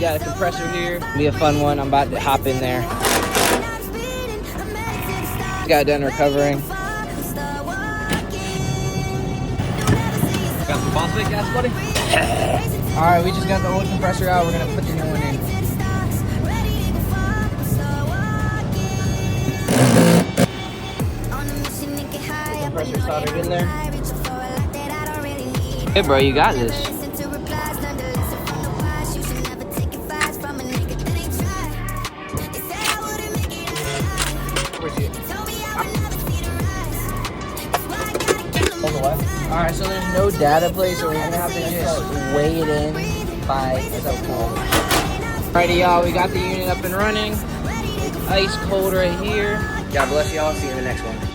got a compressor here. It'll be a fun one. I'm about to hop in there. Got done recovering. Got some phosphate gas, buddy? Alright, we just got the old compressor out. We're gonna put the new one in. Compressor soldered in there. Hey bro, you got this. Alright, so there's no data play, so we're gonna have to just weigh it in by self-control. Alrighty y'all, we got the unit up and running. Ice cold right here. God bless y'all, see you in the next one.